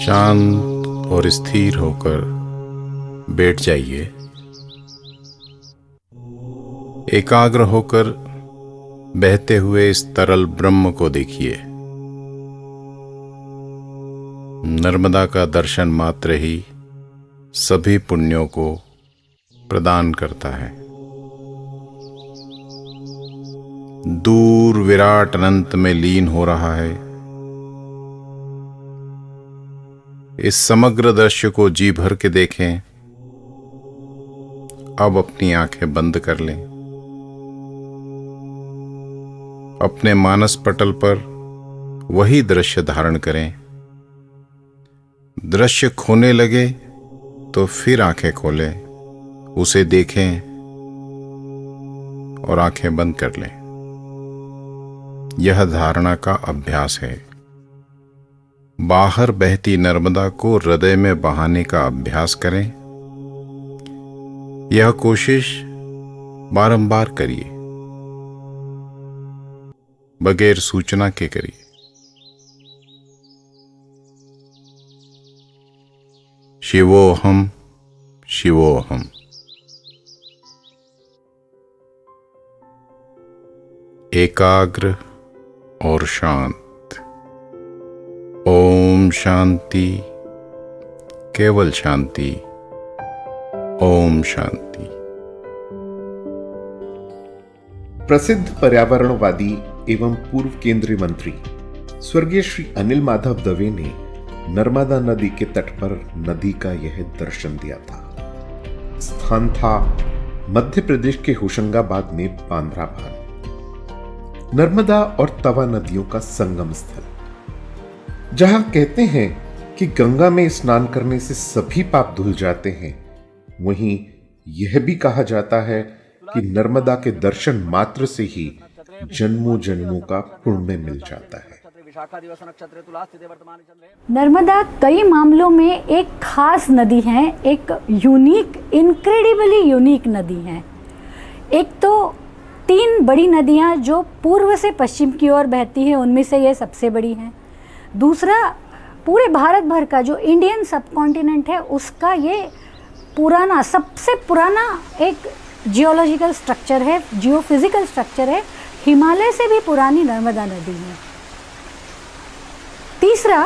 शांत और स्थिर होकर बैठ जाइए। एकाग्र होकर बहते हुए इस तरल ब्रह्म को देखिए। नर्मदा का दर्शन मात्र ही सभी पुण्यों को प्रदान करता है। दूर विराट अनंत में लीन हो रहा है। इस समग्र दृश्य को जी भर के देखें। अब अपनी आंखें बंद कर लें। अपने मानस पटल पर वही दृश्य धारण करें। दृश्य खोने लगे तो फिर आंखें खोलें, उसे देखें और आंखें बंद कर लें। यह धारणा का अभ्यास है। बाहर बहती नर्मदा को हृदय में बहाने का अभ्यास करें। यह कोशिश बारंबार करिए, बगैर सूचना के करिए। शिवोहम शिवोहम। एकाग्र और शांत। ओम शांति, केवल शांति। ओम शांति। प्रसिद्ध पर्यावरणवादी एवं पूर्व केंद्रीय मंत्री स्वर्गीय श्री अनिल माधव दवे ने नर्मदा नदी के तट पर नदी का यह दर्शन दिया था। स्थान था मध्य प्रदेश के होशंगाबाद में बांद्रा भाग। नर्मदा और तवा नदियों का संगम स्थल, जहां कहते हैं कि गंगा में स्नान करने से सभी पाप धुल जाते हैं, वहीं यह भी कहा जाता है कि नर्मदा के दर्शन मात्र से ही जन्मों जन्मों का पुण्य मिल जाता है। नर्मदा कई मामलों में एक खास नदी है, एक यूनिक, इनक्रेडिबली यूनिक नदी है। एक तो 3 बड़ी नदियां जो पूर्व से पश्चिम की ओर बहती हैं, उनमें से ये सबसे बड़ी है। दूसरा, पूरे भारत भर का जो इंडियन सबकॉन्टिनेंट है, उसका ये पुराना, सबसे पुराना एक जियोलॉजिकल स्ट्रक्चर है, जियोफिजिकल स्ट्रक्चर है। हिमालय से भी पुरानी नर्मदा नदी है। तीसरा,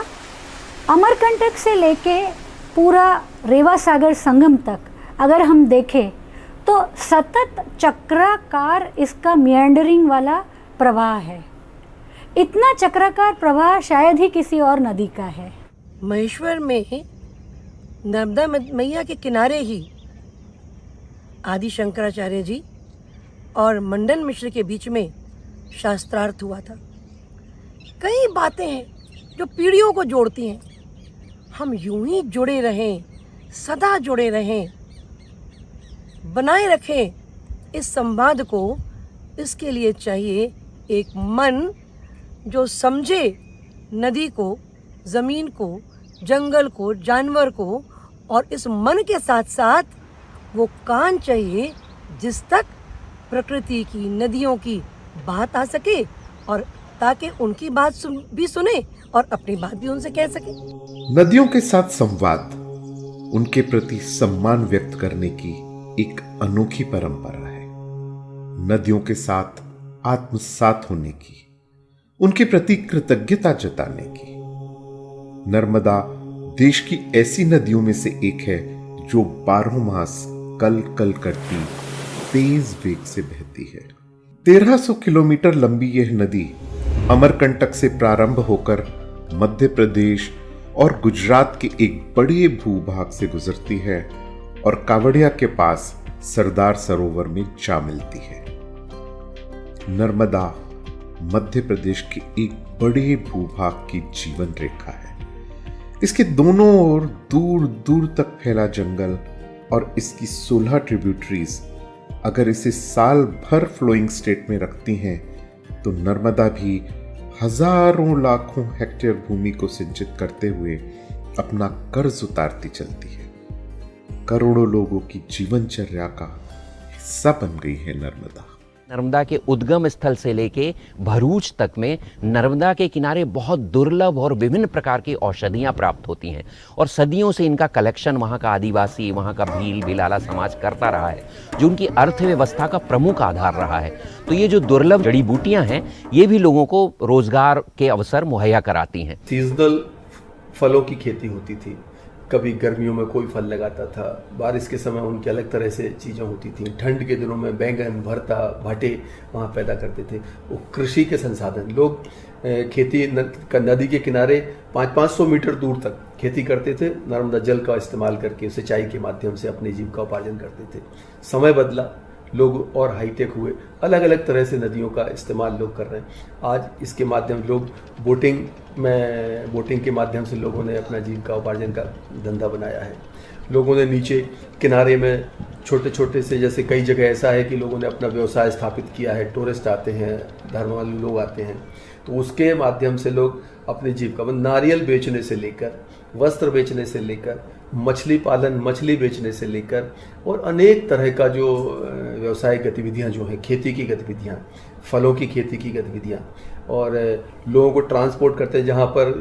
अमरकंटक से लेके पूरा रेवा सागर संगम तक अगर हम देखें तो सतत चक्राकार इसका मियांडरिंग वाला प्रवाह है। इतना चक्राकार प्रवाह शायद ही किसी और नदी का है। महेश्वर में नर्मदा मैया के किनारे ही आदि शंकराचार्य जी और मंडन मिश्र के बीच में शास्त्रार्थ हुआ था। कई बातें हैं जो पीढ़ियों को जोड़ती हैं। हम यूं ही जुड़े रहें, सदा जुड़े रहें, बनाए रखें इस संवाद को। इसके लिए चाहिए एक मन जो समझे नदी को, ज़मीन को, जंगल को, जानवर को, और इस मन के साथ साथ वो कान चाहिए जिस तक प्रकृति की, नदियों की बात आ सके, और ताकि उनकी बात भी सुने और अपनी बात भी उनसे कह सके। नदियों के साथ संवाद, उनके प्रति सम्मान व्यक्त करने की एक अनोखी परंपरा है। नदियों के साथ आत्मसात होने की, उनके प्रति कृतज्ञता जताने की। नर्मदा देश की ऐसी नदियों में से एक है जो 12 मास कल कल करती तेज वेग से बहती है। 1300 किलोमीटर लंबी यह नदी अमरकंटक से प्रारंभ होकर मध्य प्रदेश और गुजरात के एक बड़े भूभाग से गुजरती है और कावड़िया के पास सरदार सरोवर में जा मिलती है। नर्मदा मध्य प्रदेश के एक बड़े भूभाग की जीवन रेखा है। इसके दोनों ओर दूर दूर तक फैला जंगल और इसकी 16 ट्रिब्यूटरीज अगर इसे साल भर फ्लोइंग स्टेट में रखती हैं तो नर्मदा भी हजारों लाखों हेक्टेयर भूमि को सिंचित करते हुए अपना कर्ज उतारती चलती है। करोड़ों लोगों की जीवनचर्या का हिस्सा बन गई है नर्मदा। नर्मदा के उद्गम स्थल से लेके भरूच तक में नर्मदा के किनारे बहुत दुर्लभ और विभिन्न प्रकार की औषधियाँ प्राप्त होती हैं और सदियों से इनका कलेक्शन वहाँ का आदिवासी, वहाँ का भील भिलाला समाज करता रहा है, जो उनकी अर्थव्यवस्था का प्रमुख आधार रहा है। तो ये जो दुर्लभ जड़ी बूटियाँ हैं, ये भी लोगों को रोजगार के अवसर मुहैया कराती हैं। सीजनल फलों की खेती होती थी। कभी गर्मियों में कोई फल लगाता था, बारिश के समय उनकी अलग तरह से चीज़ें होती थी, ठंड के दिनों में बैंगन, भरता, भाटे वहाँ पैदा करते थे। वो कृषि के संसाधन, लोग खेती नदी के किनारे 500-500 मीटर दूर तक खेती करते थे, नर्मदा जल का इस्तेमाल करके सिंचाई के माध्यम से अपनी जीविका उपार्जन करते थे। समय बदला, लोग और हाईटेक हुए, अलग अलग तरह से नदियों का इस्तेमाल लोग कर रहे हैं। आज इसके माध्यम लोग बोटिंग के माध्यम से लोगों ने अपना जीविका उपार्जन का धंधा बनाया है। लोगों ने नीचे किनारे में छोटे छोटे से, जैसे कई जगह ऐसा है कि लोगों ने अपना व्यवसाय स्थापित किया है, टूरिस्ट आते हैं, धर्मालु लोग आते हैं, तो उसके माध्यम से लोग अपनी जीविका, नारियल बेचने से लेकर, वस्त्र बेचने से लेकर, मछली पालन, मछली बेचने से लेकर और अनेक तरह का जो व्यवसायिक गतिविधियां जो हैं, खेती की गतिविधियां, फलों की खेती की गतिविधियां, और लोगों को ट्रांसपोर्ट करते हैं। जहाँ पर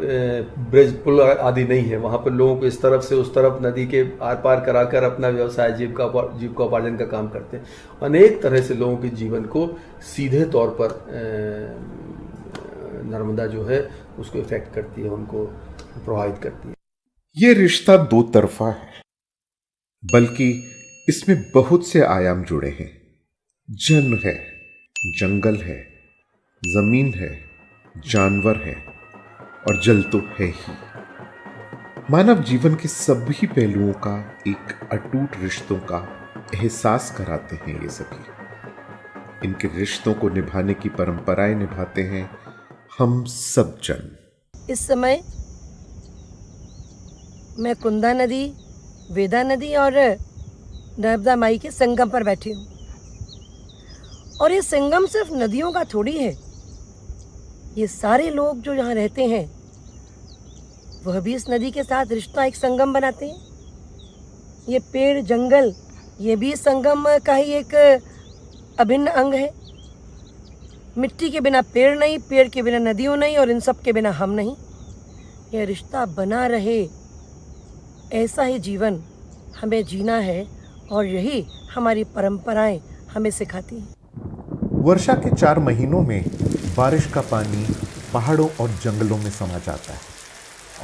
ब्रिज पुल आदि नहीं है, वहाँ पर लोगों को इस तरफ से उस तरफ नदी के आर पार कराकर अपना व्यवसाय, जीविका उपार्जन का काम करते हैं। अनेक तरह से लोगों के जीवन को सीधे तौर पर नर्मदा जो है उसको इफेक्ट करती है, उनको प्रभावित करती है। ये रिश्ता दो तरफा है, बल्कि इसमें बहुत से आयाम जुड़े हैं। जन है, जंगल है, जमीन है, जानवर है और जल तो है ही। मानव जीवन के सभी पहलुओं का एक अटूट रिश्तों का एहसास कराते हैं ये सभी। इनके रिश्तों को निभाने की परंपराएं निभाते हैं हम सब जन। इस समय मैं कुंदा नदी, वेदा नदी और नर्मदा माई के संगम पर बैठी हूँ। और ये संगम सिर्फ नदियों का थोड़ी है, ये सारे लोग जो यहाँ रहते हैं वह भी इस नदी के साथ रिश्ता, एक संगम बनाते हैं। ये पेड़, जंगल, ये भी संगम का ही एक अभिन्न अंग है। मिट्टी के बिना पेड़ नहीं, पेड़ के बिना नदियों नहीं और इन सब के बिना हम नहीं। यह रिश्ता बना रहे, ऐसा ही जीवन हमें जीना है और यही हमारी परंपराएं हमें सिखाती हैं। वर्षा के 4 महीनों में बारिश का पानी पहाड़ों और जंगलों में समा जाता है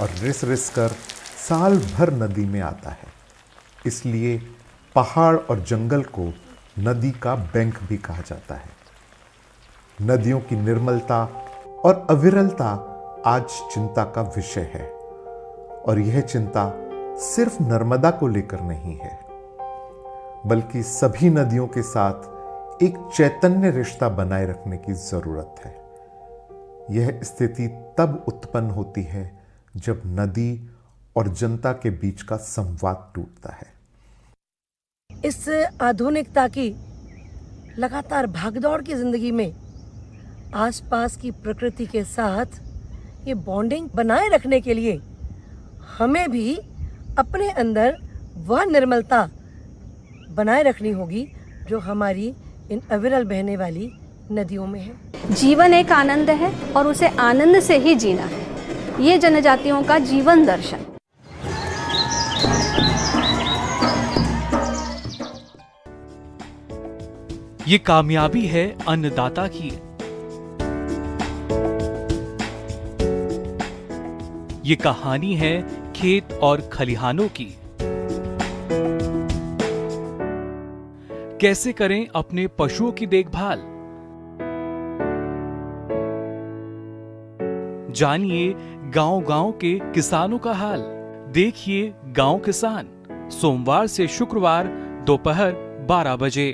और रिस रिस कर साल भर नदी में आता है। इसलिए पहाड़ और जंगल को नदी का बैंक भी कहा जाता है। नदियों की निर्मलता और अविरलता आज चिंता का विषय है और यह चिंता सिर्फ नर्मदा को लेकर नहीं है, बल्कि सभी नदियों के साथ एक चैतन्य रिश्ता बनाए रखने की जरूरत है। यह स्थिति तब उत्पन्न होती है जब नदी और जनता के बीच का संवाद टूटता है। इस आधुनिकता की लगातार भागदौड़ की जिंदगी में आसपास की प्रकृति के साथ ये बॉन्डिंग बनाए रखने के लिए हमें भी अपने अंदर वह निर्मलता बनाए रखनी होगी जो हमारी इन अविरल बहने वाली नदियों में है। जीवन एक आनंद है और उसे आनंद से ही जीना है, ये जनजातियों का जीवन दर्शन। ये कामयाबी है अन्नदाता की, ये कहानी है खेत और खलिहानों की। कैसे करें अपने पशुओं की देखभाल, जानिए गांव-गांव के किसानों का हाल। देखिए गांव किसान, सोमवार से शुक्रवार दोपहर 12 बजे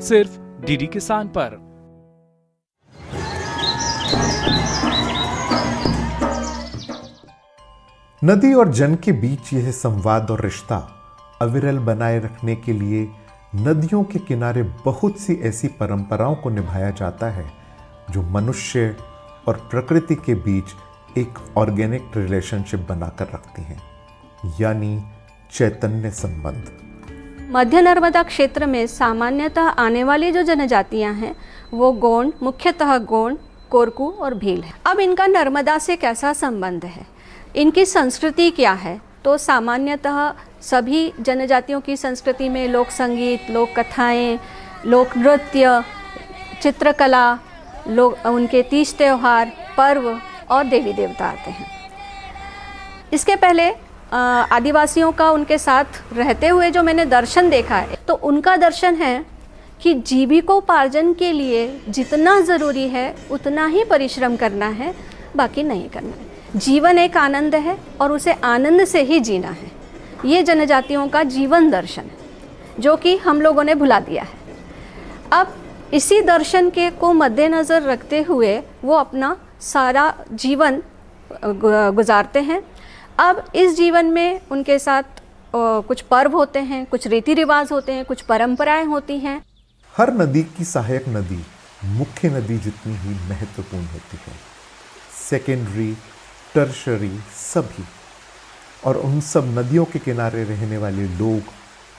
सिर्फ डीडी किसान पर। नदी और जन के बीच यह संवाद और रिश्ता अविरल बनाए रखने के लिए नदियों के किनारे बहुत सी ऐसी परंपराओं को निभाया जाता है जो मनुष्य और प्रकृति के बीच एक ऑर्गेनिक रिलेशनशिप बनाकर रखती हैं, यानी चैतन्य संबंध। मध्य नर्मदा क्षेत्र में सामान्यतः आने वाली जो जनजातियां हैं वो गोंड, मुख्यतः गोंड, कोरकू और भील है। अब इनका नर्मदा से कैसा संबंध है, इनकी संस्कृति क्या है, तो सामान्यतः सभी जनजातियों की संस्कृति में लोक संगीत, लोक कथाएँ, लोक नृत्य, चित्रकला, लोग उनके तीज त्यौहार, पर्व और देवी देवता आते हैं। इसके पहले आदिवासियों का उनके साथ रहते हुए जो मैंने दर्शन देखा है, तो उनका दर्शन है कि जीविकोपार्जन के लिए जितना ज़रूरी है उतना ही परिश्रम करना है, बाकी नहीं करना है। जीवन एक आनंद है और उसे आनंद से ही जीना है। ये जनजातियों का जीवन दर्शन है जो कि हम लोगों ने भुला दिया है। अब इसी दर्शन के को मद्देनज़र रखते हुए वो अपना सारा जीवन गुजारते हैं। अब इस जीवन में उनके साथ कुछ पर्व होते हैं, कुछ रीति रिवाज होते हैं, कुछ परंपराएं होती हैं। हर नदी की सहायक नदी मुख्य नदी जितनी ही महत्वपूर्ण होती है। सेकेंडरी, टर्शरी सभी, और उन सब नदियों के किनारे रहने वाले लोग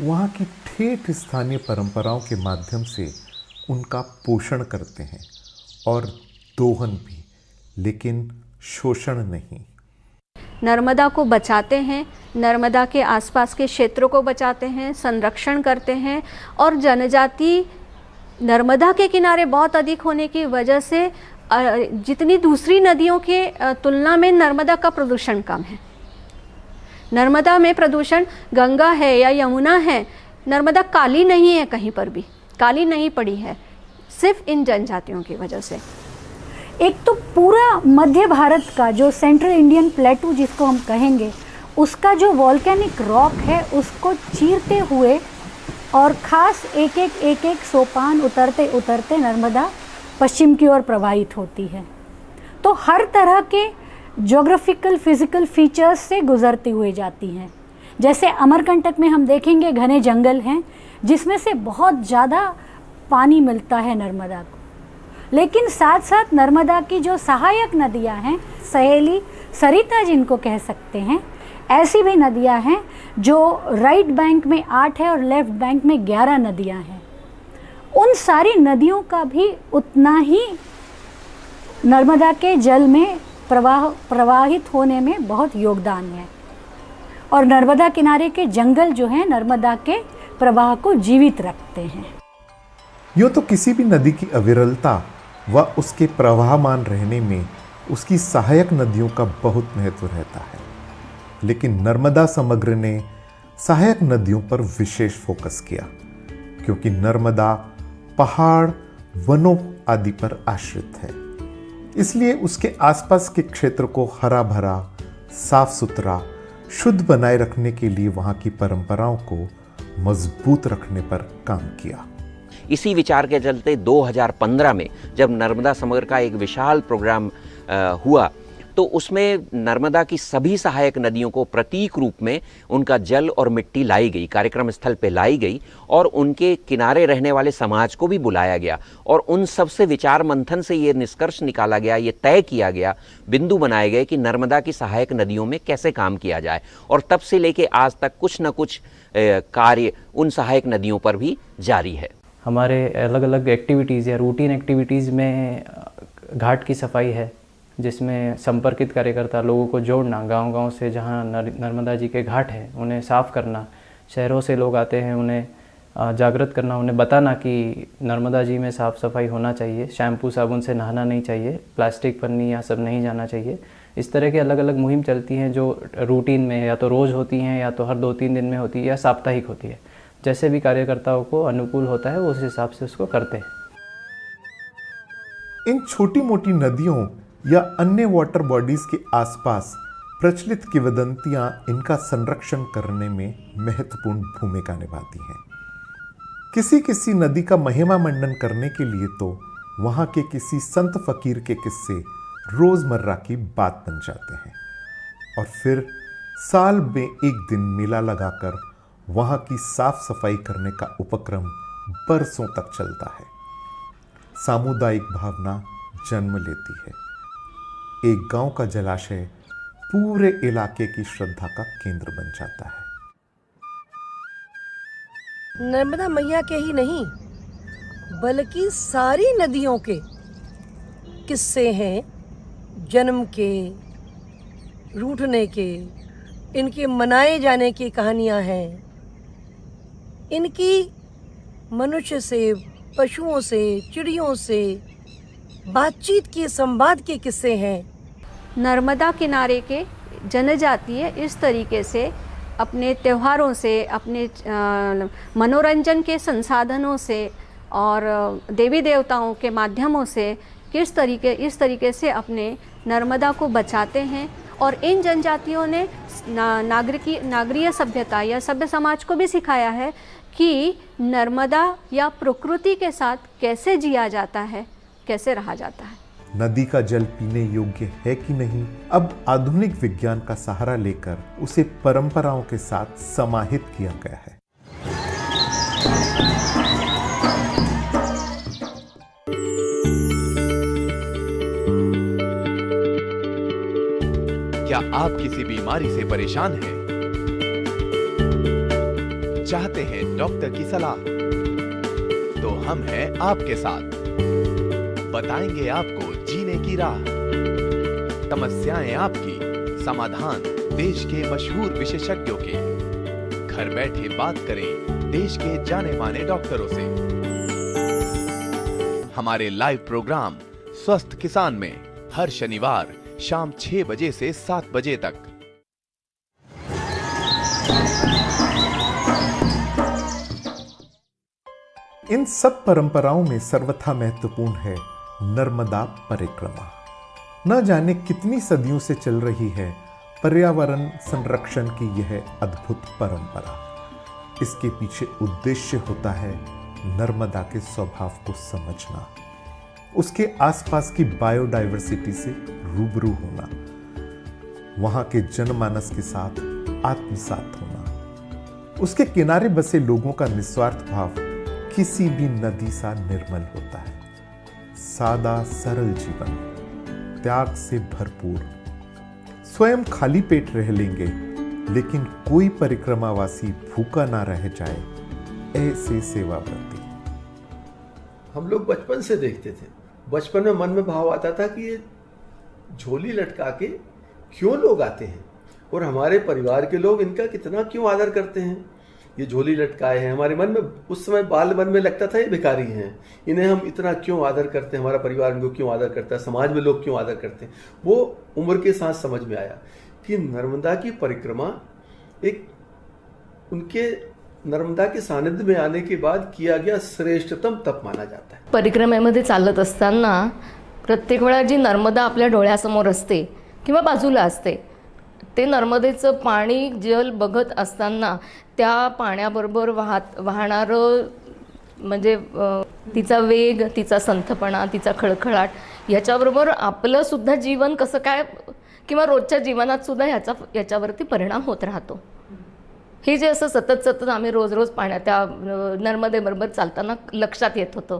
वहाँ की ठेठ स्थानीय परंपराओं के माध्यम से उनका पोषण करते हैं और दोहन भी, लेकिन शोषण नहीं। नर्मदा को बचाते हैं, नर्मदा के आसपास के क्षेत्रों को बचाते हैं, संरक्षण करते हैं। और जनजाति नर्मदा के किनारे बहुत अधिक होने की वजह से जितनी दूसरी नदियों के तुलना में नर्मदा का प्रदूषण कम है। नर्मदा में प्रदूषण गंगा है या यमुना है, नर्मदा काली नहीं है, कहीं पर भी काली नहीं पड़ी है, सिर्फ इन जनजातियों की वजह से। एक तो पूरा मध्य भारत का जो सेंट्रल इंडियन प्लेटू जिसको हम कहेंगे, उसका जो वॉल्केनिक रॉक है उसको चीरते हुए और ख़ास एक एक सोपान उतरते उतरते नर्मदा पश्चिम की ओर प्रवाहित होती है। तो हर तरह के ज्योग्राफिकल फिज़िकल फीचर्स से गुज़रती हुई जाती हैं। जैसे अमरकंटक में हम देखेंगे घने जंगल हैं जिसमें से बहुत ज़्यादा पानी मिलता है नर्मदा को, लेकिन साथ साथ नर्मदा की जो सहायक नदियां हैं, सहेली, सरिता जिनको कह सकते हैं, ऐसी भी नदियां हैं जो राइट बैंक में 8 है और लेफ्ट बैंक में 11 नदियां हैं। उन सारी नदियों का भी उतना ही नर्मदा के जल में प्रवाहित होने में बहुत योगदान है। और नर्मदा किनारे के जंगल जो हैं नर्मदा के प्रवाह को जीवित रखते हैं। यूँ तो किसी भी नदी की अविरलता व उसके प्रवाहमान रहने में उसकी सहायक नदियों का बहुत महत्व रहता है, लेकिन नर्मदा समग्र ने सहायक नदियों पर विशेष फोकस किया, क्योंकि नर्मदा पहाड़, वनों आदि पर आश्रित है। इसलिए उसके आसपास के क्षेत्र को हरा भरा, साफ सुथरा, शुद्ध बनाए रखने के लिए वहाँ की परंपराओं को मजबूत रखने पर काम किया। इसी विचार के चलते 2015 में जब नर्मदा समग्र का एक विशाल प्रोग्राम हुआ, तो उसमें नर्मदा की सभी सहायक नदियों को प्रतीक रूप में उनका जल और मिट्टी लाई गई, कार्यक्रम स्थल पे लाई गई और उनके किनारे रहने वाले समाज को भी बुलाया गया और उन सब से विचार मंथन से ये निष्कर्ष निकाला गया, ये तय किया गया, बिंदु बनाए गए कि नर्मदा की सहायक नदियों में कैसे काम किया जाए। और तब से लेके आज तक कुछ न कुछ कार्य उन सहायक नदियों पर भी जारी है। हमारे अलग अलग एक्टिविटीज़ या रूटीन एक्टिविटीज़ में घाट की सफाई है, जिसमें संपर्कित कार्यकर्ता लोगों को जोड़ना, गांव-गांव से जहां नर्मदा जी के घाट हैं उन्हें साफ़ करना, शहरों से लोग आते हैं उन्हें जागृत करना, उन्हें बताना कि नर्मदा जी में साफ़ सफाई होना चाहिए, शैम्पू साबुन से नहाना नहीं चाहिए, प्लास्टिक पन्नी या सब नहीं जाना चाहिए। इस तरह की अलग अलग मुहिम चलती हैं जो रूटीन में या तो रोज़ होती हैं या तो हर 2-3 दिन में होती है या साप्ताहिक होती है। जैसे भी कार्यकर्ताओं को अनुकूल होता है वो उस हिसाब से उसको करते हैं। इन छोटी मोटी नदियों या अन्य वाटर बॉडीज के आसपास प्रचलित किंवदंतियां इनका संरक्षण करने में महत्वपूर्ण भूमिका निभाती हैं। किसी किसी नदी का महिमा मंडन करने के लिए तो वहां के किसी संत फकीर के किस्से रोजमर्रा की बात बन जाते हैं और फिर साल में एक दिन मेला लगाकर वहां की साफ सफाई करने का उपक्रम बरसों तक चलता है। सामुदायिक भावना जन्म लेती है। एक गांव का जलाशय पूरे इलाके की श्रद्धा का केंद्र बन जाता है। नर्मदा मैया के ही नहीं बल्कि सारी नदियों के किस्से हैं, जन्म के, रूठने के, इनके मनाए जाने की कहानियां हैं। इनकी मनुष्य से, पशुओं से, चिड़ियों से बातचीत के, संवाद के किस्से हैं। नर्मदा किनारे के जनजातीय इस तरीके से अपने त्योहारों से, अपने मनोरंजन के संसाधनों से और देवी देवताओं के माध्यमों से इस तरीके से अपने नर्मदा को बचाते हैं। और इन जनजातियों ने नागरीय सभ्यता या सभ्य समाज को भी सिखाया है कि नर्मदा या प्रकृति के साथ कैसे जिया जाता है, कैसे रहा जाता है। नदी का जल पीने योग्य है कि नहीं, अब आधुनिक विज्ञान का सहारा लेकर उसे परंपराओं के साथ समाहित किया गया है। क्या आप किसी बीमारी से परेशान हैं? चाहते हैं डॉक्टर की सलाह? तो हम हैं आपके साथ, बताएंगे आपको जीने की राह। समस्याएं आपकी, समाधान देश के मशहूर विशेषज्ञों के। घर बैठे बात करें देश के जाने माने डॉक्टरों से। हमारे लाइव प्रोग्राम स्वस्थ किसान में हर शनिवार शाम 6 बजे से 7 बजे तक। इन सब परंपराओं में सर्वथा महत्वपूर्ण है नर्मदा परिक्रमा। न जाने कितनी सदियों से चल रही है पर्यावरण संरक्षण की यह अद्भुत परंपरा। इसके पीछे उद्देश्य होता है नर्मदा के स्वभाव को समझना, उसके आसपास की बायोडायवर्सिटी से रूबरू होना, वहां के जनमानस के साथ आत्मसात होना। उसके किनारे बसे लोगों का निस्वार्थ भाव किसी भी नदी सा निर्मल होता है। सादा सरल जीवन, त्याग से भरपूर। स्वयं खाली पेट रह लेंगे लेकिन कोई परिक्रमावासी भूखा ना रह जाए, ऐसे सेवाव्रती। हम लोग बचपन से देखते थे, बचपन में मन में भाव आता था कि ये झोली लटका के क्यों लोग आते हैं और हमारे परिवार के लोग इनका कितना क्यों आदर करते हैं। ये झोली लटकाए हैं, हमारे मन में उस समय बाल मन में लगता था ये भिखारी हैं, इन्हें हम इतना क्यों आदर करते हैं, हमारा परिवार इनको क्यों आदर करता है, समाज में लोग क्यों आदर करते हैं। वो उम्र के साथ समझ में आया कि नर्मदा की परिक्रमा एक उनके नर्मदा के सानिध्य में आने के बाद किया गया श्रेष्ठतम तप माना जाता है। परिक्रमेमध्ये चालत असताना प्रत्येक वेळा जी नर्मदा आपल्या डोळ्यासमोर असते किंवा बाजूला असते, ते नर्मदेचं पाणी जल बघत असताना त्या पाण्याबरोबर वाहणारं म्हणजे तिचा वेग, तिचा संथपणा, तिचा खळखळाट याच्याबरोबर आपलं सुद्धा जीवन कसं काय किंवा रोजच्या जीवनात सुद्धा याच्यावरती परिणाम होत राहतो। हे जे असं सतत आम्ही रोज पाण्यात त्या नर्मदेबरोबर चालताना लक्षात येत होतं।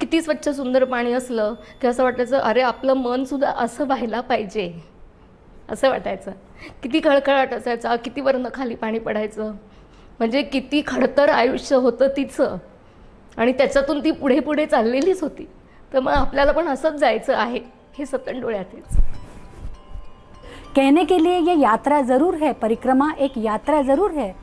किती स्वच्छ सुंदर पाणी असलं की असं वाटायचं अरे आपलं मन सुद्धा असं व्हायला पाहिजे, असं वाटायचं। किती खळखळाट असायचा, किती वरनं खाली पाणी पडायचं, म्हणजे किती खडतर आयुष्य होतं तिचं आणि त्याच्यातून ती पुढे चाललेलीच होती। तर मग आपल्याला पण असंच जायचं आहे हे सतत डोळ्यात यायचं। कहने के लिए ये यात्रा ज़रूर है, परिक्रमा एक यात्रा ज़रूर है,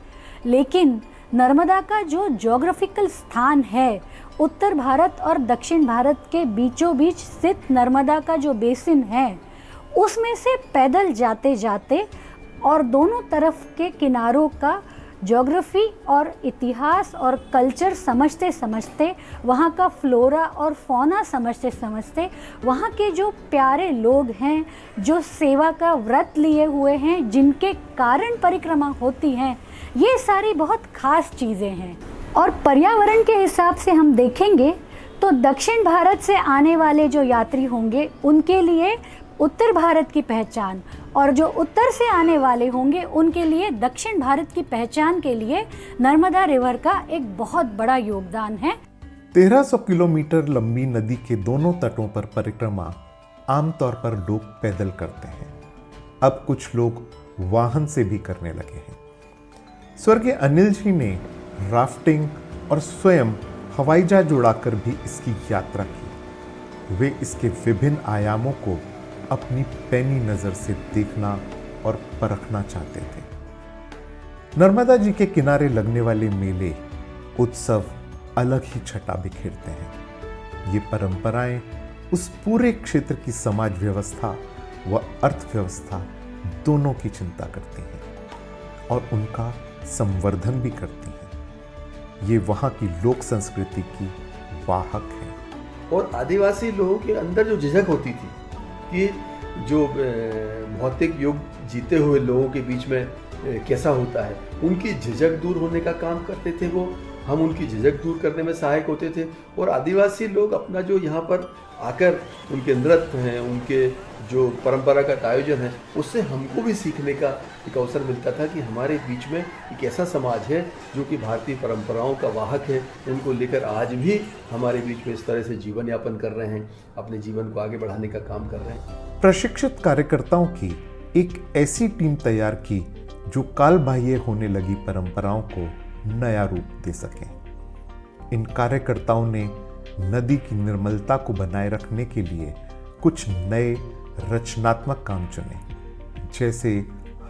लेकिन नर्मदा का जो ज्योग्राफिकल स्थान है, उत्तर भारत और दक्षिण भारत के बीचों बीच स्थित नर्मदा का जो बेसिन है, उसमें से पैदल जाते जाते और दोनों तरफ के किनारों का ज्योग्राफी और इतिहास और कल्चर समझते समझते, वहाँ का फ्लोरा और फौना समझते समझते, वहाँ के जो प्यारे लोग हैं, जो सेवा का व्रत लिए हुए हैं, जिनके कारण परिक्रमा होती हैं, ये सारी बहुत खास चीज़ें हैं। और पर्यावरण के हिसाब से हम देखेंगे तो दक्षिण भारत से आने वाले जो यात्री होंगे उनके लिए उत्तर भारत की पहचान, और जो उत्तर से आने वाले होंगे उनके लिए दक्षिण भारत की पहचान के लिए नर्मदा रिवर का एक बहुत बड़ा योगदान है। 1300 किलोमीटर लंबी नदी के दोनों तटों पर परिक्रमा आमतौर पर लोग पैदल करते हैं। अब कुछ लोग वाहन से भी करने लगे हैं। स्वर्गीय अनिल जी ने राफ्टिंग और स्वयं हवाई जहाज उड़ाकर भी इसकी यात्रा की। वे इसके विभिन्न आयामों को अपनी पैनी नजर से देखना और परखना चाहते थे। नर्मदा जी के किनारे लगने वाले मेले, उत्सव अलग ही छटा बिखेरते हैं। ये परंपराएं उस पूरे क्षेत्र की समाज व्यवस्था व अर्थव्यवस्था दोनों की चिंता करती हैं और उनका संवर्धन भी करती हैं। ये वहाँ की लोक संस्कृति की वाहक है। और आदिवासी लोगों के अंदर जो झिझक होती थी कि जो भौतिक युग जीते हुए लोगों के बीच में कैसा होता है, उनकी झिझक दूर होने का काम करते थे वो। हम उनकी झिझक दूर करने में सहायक होते थे। और आदिवासी लोग अपना जो यहाँ पर आकर उनके नृत्य हैं, उनके जो परंपरागत आयोजन है, उससे हमको भी सीखने का एक अवसर मिलता था कि हमारे बीच में एक ऐसा समाज है जो कि भारतीय परंपराओं का वाहक है। उनको लेकर आज भी हमारे बीच में इस तरह से जीवन यापन कर रहे हैं, अपने जीवन को आगे बढ़ाने का काम कर रहे हैं। प्रशिक्षित कार्यकर्ताओं की एक ऐसी टीम तैयार की जो कालबाह्य होने लगी परंपराओं को नया रूप दे सके। इन कार्यकर्ताओं ने नदी की निर्मलता को बनाए रखने के लिए कुछ नए रचनात्मक काम चुने, जैसे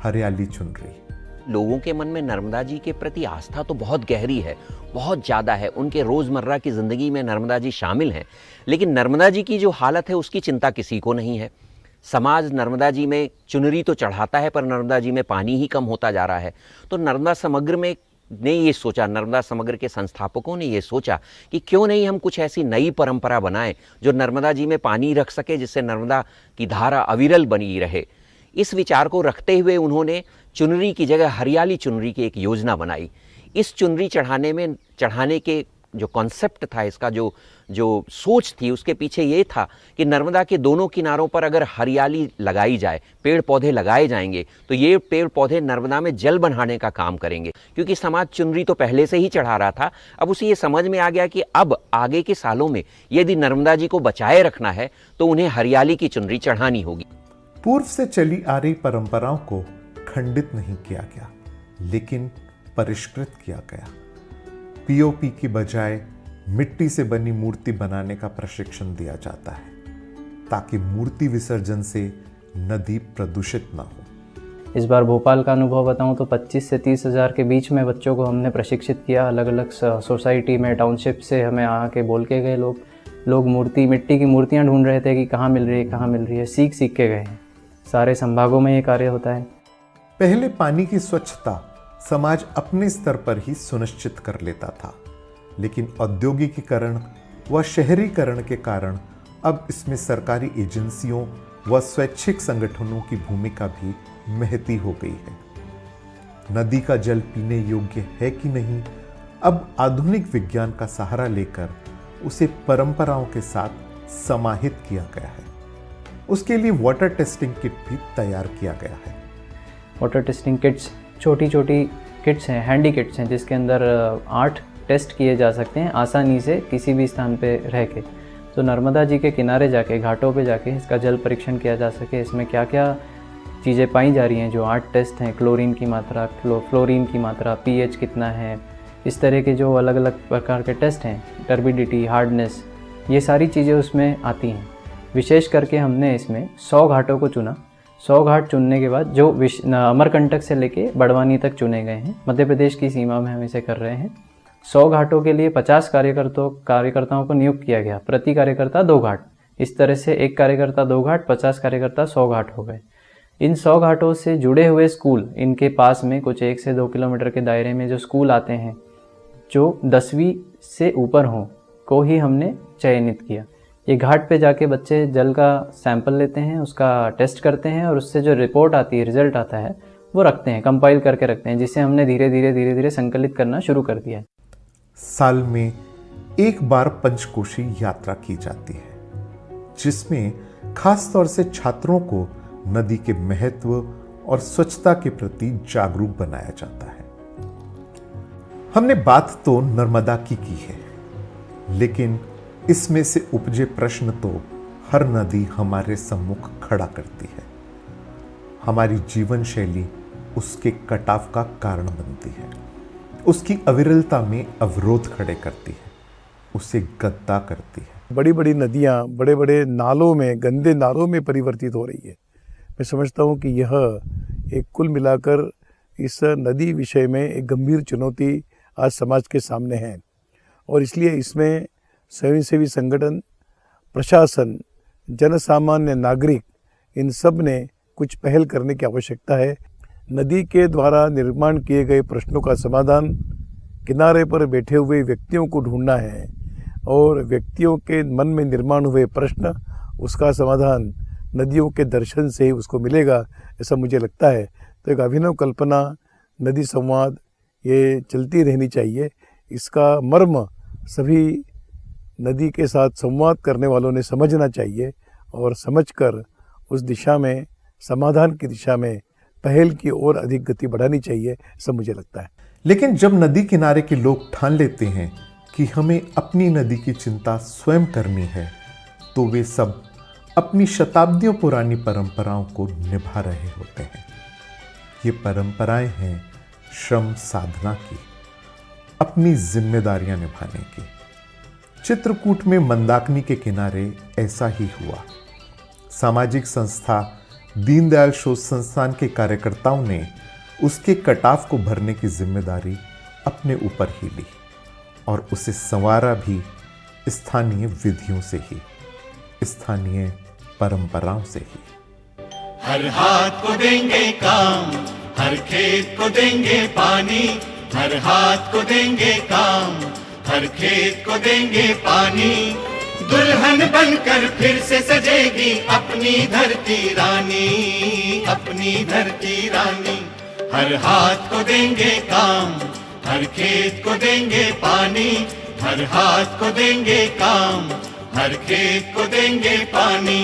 हरियाली चुनरी। लोगों के मन में नर्मदा जी के प्रति आस्था तो बहुत गहरी है, बहुत ज़्यादा है। उनके रोज़मर्रा की ज़िंदगी में नर्मदा जी शामिल हैं, लेकिन नर्मदा जी की जो हालत है उसकी चिंता किसी को नहीं है। समाज नर्मदा जी में चुनरी तो चढ़ाता है, पर नर्मदा जी में पानी ही कम होता जा रहा है। तो नर्मदा समग्र ने ये सोचा, नर्मदा समग्र के संस्थापकों ने ये सोचा कि क्यों नहीं हम कुछ ऐसी नई परंपरा बनाएं जो नर्मदा जी में पानी रख सके, जिससे नर्मदा की धारा अविरल बनी रहे। इस विचार को रखते हुए उन्होंने चुनरी की जगह हरियाली चुनरी की एक योजना बनाई। इस चुनरी चढ़ाने के जो कॉन्सेप्ट था, इसका जो सोच थी, उसके पीछे ये था कि नर्मदा के दोनों किनारों पर अगर हरियाली लगाई जाए, पेड़ पौधे लगाए जाएंगे, तो ये पेड़ पौधे नर्मदा में जल बढ़ाने का काम करेंगे। क्योंकि समाज चुनरी तो पहले से ही चढ़ा रहा था, अब उसे ये समझ में आ गया कि अब आगे के सालों में यदि नर्मदा जी को बचाए रखना है तो उन्हें हरियाली की चुनरी चढ़ानी होगी। पूर्व से चली आ रही परंपराओं को खंडित नहीं किया गया, लेकिन परिष्कृत किया गया। पीओपी की बजाय मिट्टी से बनी मूर्ति बनाने का प्रशिक्षण दिया जाता है, ताकि मूर्ति विसर्जन से नदी प्रदूषित ना हो। इस बार भोपाल का अनुभव बताऊं तो 25 से 30 हज़ार के बीच में बच्चों को हमने प्रशिक्षित किया। अलग अलग सोसाइटी में, टाउनशिप से हमें आके बोल के गए लोग मिट्टी की मूर्तियां ढूंढ रहे थे कि कहाँ मिल रही है, सीख के गए हैं। सारे संभागों में ये कार्य होता है। पहले पानी की स्वच्छता समाज अपने स्तर पर ही सुनिश्चित कर लेता था, लेकिन औद्योगिकीकरण व शहरीकरण के कारण अब इसमें सरकारी एजेंसियों व स्वैच्छिक संगठनों की भूमिका भी महती हो गई है। नदी का जल पीने योग्य है कि नहीं, अब आधुनिक विज्ञान का सहारा लेकर उसे परंपराओं के साथ समाहित किया गया है। उसके लिए वाटर टेस्टिंग किट भी तैयार किया गया है। वाटर टेस्टिंग किट्स छोटी किट्स हैं, हैंडी किट्स हैं, जिसके अंदर 8 टेस्ट किए जा सकते हैं आसानी से किसी भी स्थान पे रह के। तो नर्मदा जी के किनारे जाके, घाटों पे जाके इसका जल परीक्षण किया जा सके। इसमें क्या क्या चीज़ें पाई जा रही हैं, जो 8 टेस्ट हैं, क्लोरीन की मात्रा, फ्लोरीन की मात्रा, पीएच कितना है, इस तरह के जो अलग अलग प्रकार के टेस्ट हैं, टर्बिडिटी, हार्डनेस, ये सारी चीज़ें उसमें आती हैं। विशेष करके हमने इसमें 100 घाटों को चुना। 100 घाट चुनने के बाद जो अमरकंटक से लेके बड़वानी तक चुने गए हैं, मध्य प्रदेश की सीमा में हम इसे कर रहे हैं। 100 घाटों के लिए 50 कार्यकर्ताओं को नियुक्त किया गया, प्रति कार्यकर्ता 2 घाट। इस तरह से एक कार्यकर्ता 2 घाट, 50 कार्यकर्ता 100 घाट हो गए। इन 100 घाटों से जुड़े हुए स्कूल, इनके पास में कुछ 1 से 2 किलोमीटर के दायरे में जो स्कूल आते हैं, जो 10वीं से ऊपर हों, को ही हमने चयनित किया। ये घाट पे जाके बच्चे जल का सैंपल लेते हैं, उसका टेस्ट करते हैं और उससे जो रिपोर्ट आती है, रिजल्ट आता है, वो रखते हैं, कंपाइल करके रखते हैं, जिससे हमने धीरे धीरे संकलित करना शुरू कर दिया है। साल में एक बार पंचकोशी यात्रा की जाती है, जिसमें खास तौर से छात्रों को नदी के महत्व और स्वच्छता के प्रति जागरूक बनाया जाता है। हमने बात तो नर्मदा की है, लेकिन इसमें से उपजे प्रश्न तो हर नदी हमारे सम्मुख खड़ा करती है। हमारी जीवन शैली उसके कटाव का कारण बनती है। उसकी अविरलता में अवरोध खड़े करती है, उसे गद्दा करती है। बड़ी बड़ी नदियाँ बड़े बड़े नालों में, गंदे नालों में परिवर्तित हो रही है। मैं समझता हूँ कि यह एक कुल मिलाकर इस नदी विषय में एक गंभीर चुनौती आज समाज के सामने है, और इसलिए इसमें स्वयंसेवी संगठन, प्रशासन, जनसामान्य नागरिक, इन सब ने कुछ पहल करने की आवश्यकता है। नदी के द्वारा निर्माण किए गए प्रश्नों का समाधान किनारे पर बैठे हुए व्यक्तियों को ढूंढना है, और व्यक्तियों के मन में निर्माण हुए प्रश्न, उसका समाधान नदियों के दर्शन से ही उसको मिलेगा, ऐसा मुझे लगता है। तो एक अभिनव कल्पना नदी संवाद ये चलती रहनी चाहिए। इसका मर्म सभी नदी के साथ संवाद करने वालों ने समझना चाहिए, और समझकर उस दिशा में, समाधान की दिशा में पहल की ओर अधिक गति बढ़ानी चाहिए, ऐसा मुझे लगता है। लेकिन जब नदी किनारे के लोग ठान लेते हैं कि हमें अपनी नदी की चिंता स्वयं करनी है, तो वे सब अपनी शताब्दियों पुरानी परंपराओं को निभा रहे होते हैं। ये परंपराएं हैं श्रम साधना की, अपनी जिम्मेदारियां निभाने की। चित्रकूट में मंदाकिनी के किनारे ऐसा ही हुआ। सामाजिक संस्था दीनदयाल शोध संस्थान के कार्यकर्ताओं ने उसके कटाव को भरने की जिम्मेदारी अपने ऊपर ही ली, और उसे संवारा भी स्थानीय विधियों से ही, स्थानीय परंपराओं से ही। हर हाथ को देंगे काम, हर खेत को देंगे पानी, हर हाथ को देंगे काम, हर खेत को देंगे पानी। दुल्हन बनकर फिर से सजेगी अपनी धरती रानी, अपनी धरती रानी। हर हाथ को देंगे काम, हर खेत को देंगे पानी, हर हाथ को देंगे काम, हर खेत को देंगे पानी।